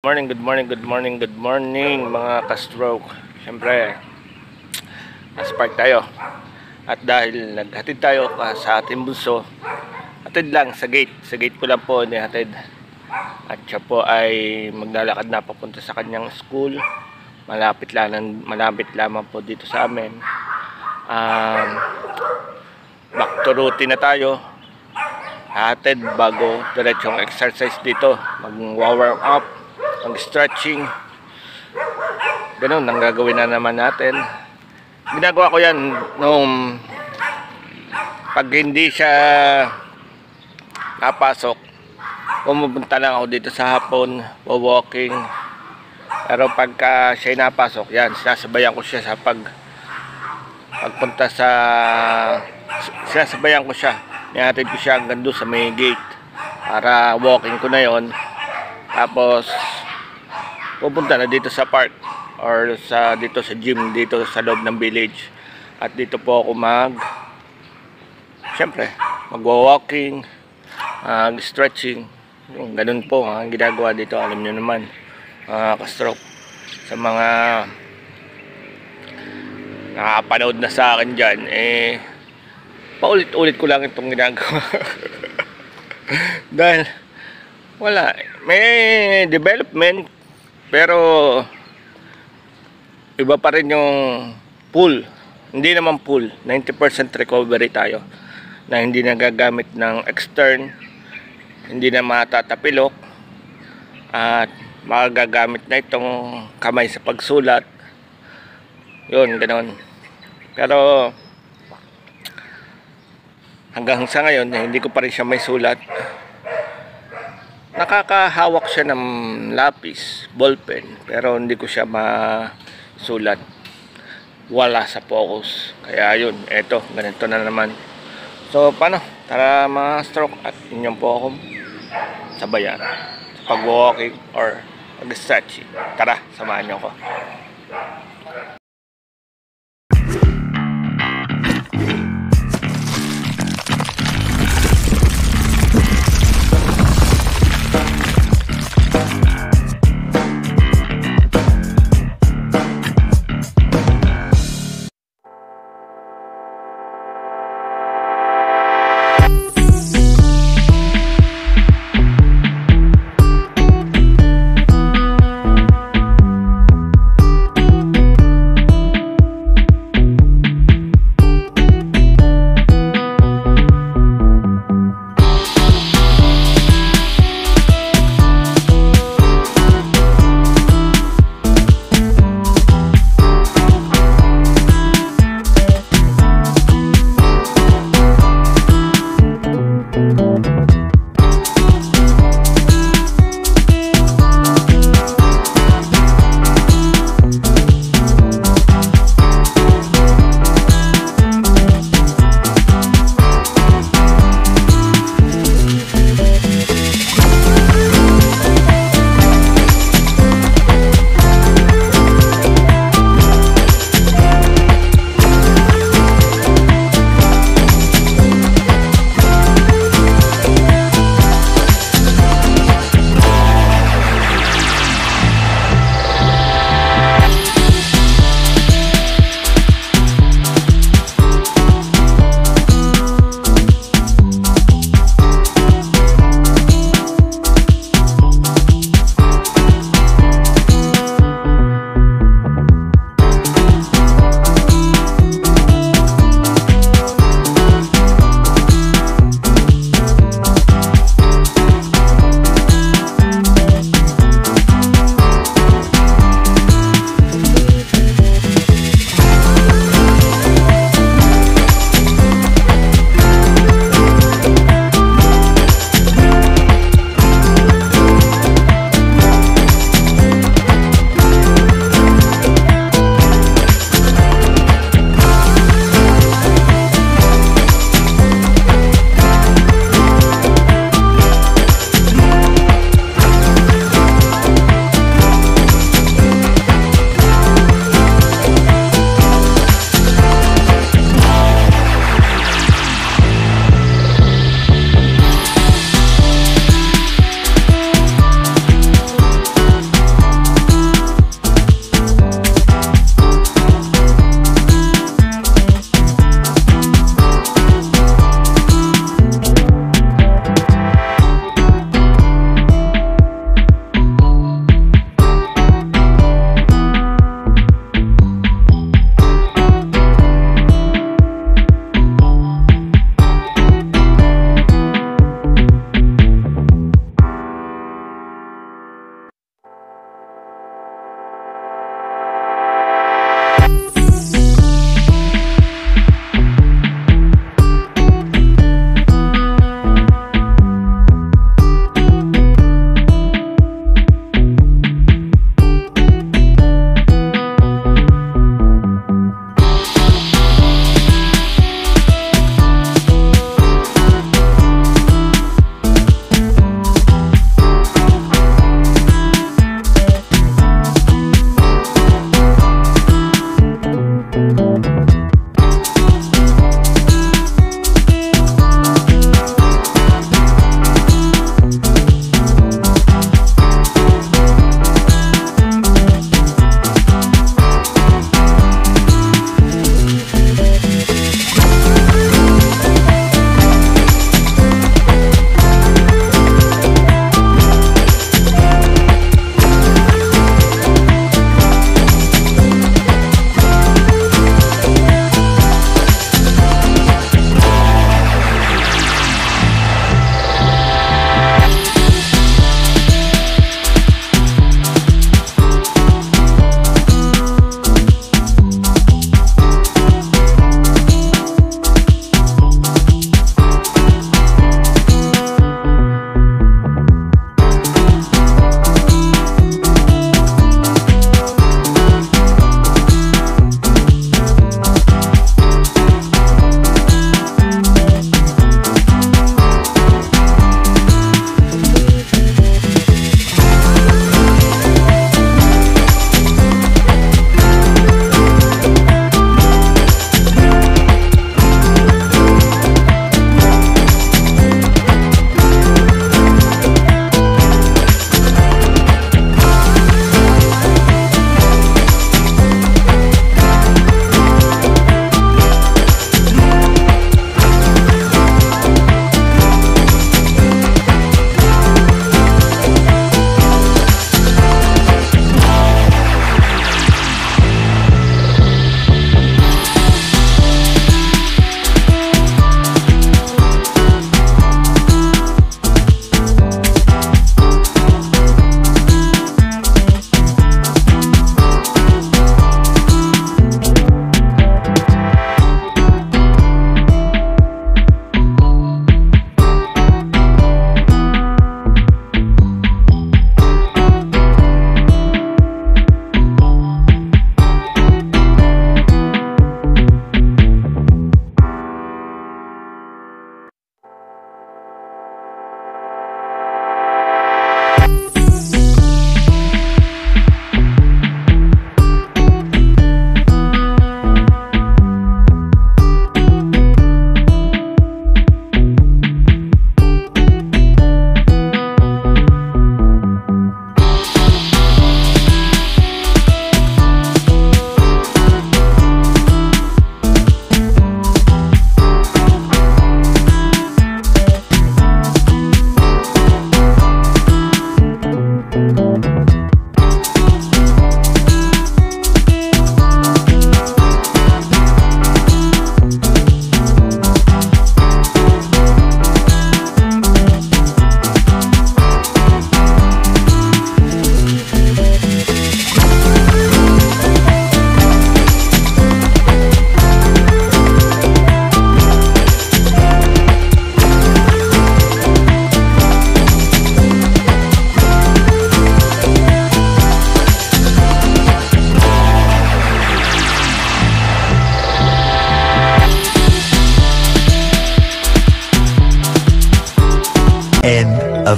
Good morning mga ka-stroke. Siyempre, nasa park tayo. At dahil naghatid tayo sa ating bunso, hatid lang sa gate. Sa gate ko lang po nihatid. At siya po ay maglalakad na papunta sa kanyang school. Malapit lamang po dito sa amin. Back to routine na tayo. Hatid bago diretsong exercise dito. Mag-warm up, mag-stretching. Ganun ang gagawin na naman natin. Ginagawa ko yan nung pag hindi siya napasok, pumupunta lang ako dito sa hapon, walking. Pero pagka siya napasok, yan, sinasabayan ko siya sa pagpunta sa sinasabayan ko siya. Nihatid ko siya hanggang doon sa may gate para walking ko na yon. Tapos pupunta na dito sa park or dito sa gym dito sa loob ng village. At dito po ako siyempre mag-walking, stretching. Yung ganun po ang ginagawa dito. Alam nyo naman ka-stroke, sa mga nakapanood na sa akin dyan, paulit-ulit ko lang itong ginagawa. Dahil wala, may development, pero iba pa rin yung full. Hindi naman full, 90% recovery tayo, na hindi nagagamit ng extern, hindi na matatapilok, at magagamit na itong kamay sa pagsulat. Yun, ganoon. Pero hanggang sa ngayon, hindi ko pa rin siya may sulat. Nakakahawak siya ng lapis, ballpen, pero hindi ko siya masulat. Wala sa focus. Kaya yun, eto, ganito na naman. So, paano? Tara mga stroke, at inyong po akong sabayan sa pag-walking or pag-stretching. Tara, samahan niyo ako.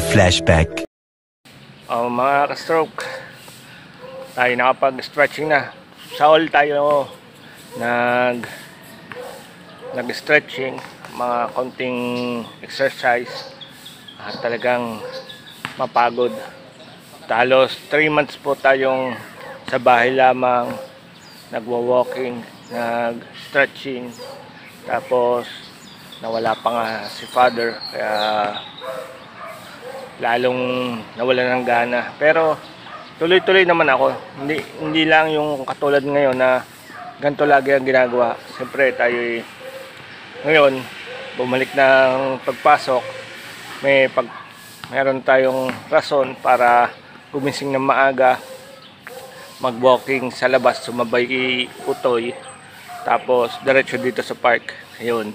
Flashback. Mga ka-stroke, tayo nakapag-stretching na. Sa all tayo nag-stretching, mga konting exercise, at talagang mapagod. Talos 3 months po tayong sa bahay lamang, nagwa-walking, nag-stretching, tapos nawala pa nga si father, kaya lalong nawalan ng gana. Pero tuloy-tuloy naman ako, hindi lang yung katulad ngayon na ganito lagi ang ginagawa. Siyempre tayo ngayon bumalik ng pagpasok, meron tayong rason para gumising ng maaga, mag-walking sa labas, sumabay utoy, tapos diretso dito sa park. Ayun,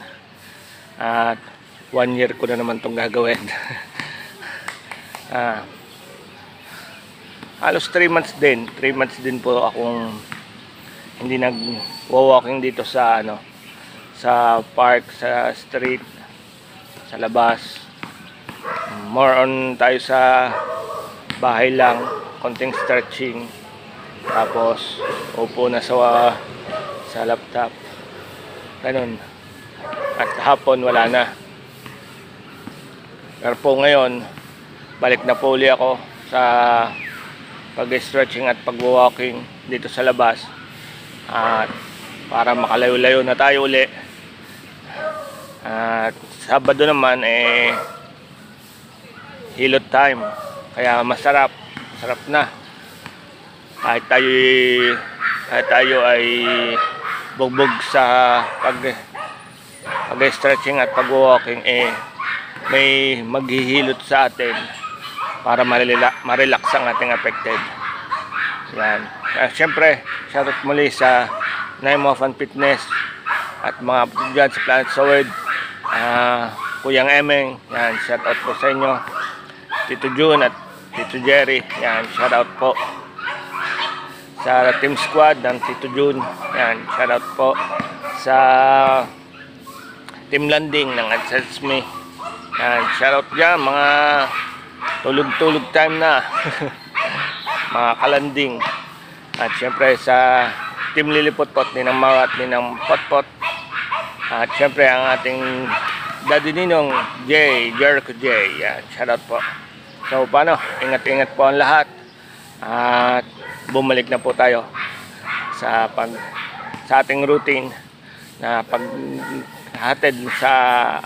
at 1 year ko na naman itong gagawin. Halos 3 months din po akong hindi nag-walking dito sa sa park, sa street, sa labas. More on tayo sa bahay lang, konting stretching, tapos upo na sa laptop, ganun. At hapon wala na. Pero po ngayon balik na po uli ako sa pag-stretching at pag-walking dito sa labas, at para makalayo-layo na tayo uli. At Sabado naman hilot time, kaya masarap na. Kahit tayo ay bugbog sa pag-stretching at pag-walking, may maghihilot sa atin para ma-relax ang ating affected. Yan. Siyempre, shoutout muli sa Name of Fitness at mga dyan sa Planet Sowed, Kuyang Emeng, yan, shoutout po sa inyo. Tito June at Tito Jerry, yan, shoutout po. Sa Team Squad ng Tito June, yan, shoutout po. Sa Team Landing ng AdSense Me, yan, shoutout dyan, mga tulog time na mga kalanding. At syempre sa Team Lilipotpot, Ninang Mawat, Ninang Potpot, at syempre ang ating Daddy Ninong Jericho J, yan, shoutout po. So paano, ingat-ingat po ang lahat, at bumalik na po tayo sa ating routine na paghatid sa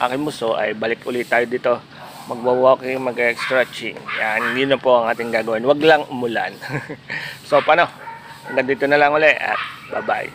aking muso. Ay balik ulit tayo dito, magwa-walking, mag-stretching. Yan, yun na po ang ating gagawin. Wag lang umulan. So paano, hanggang dito na lang ulit, at bye-bye.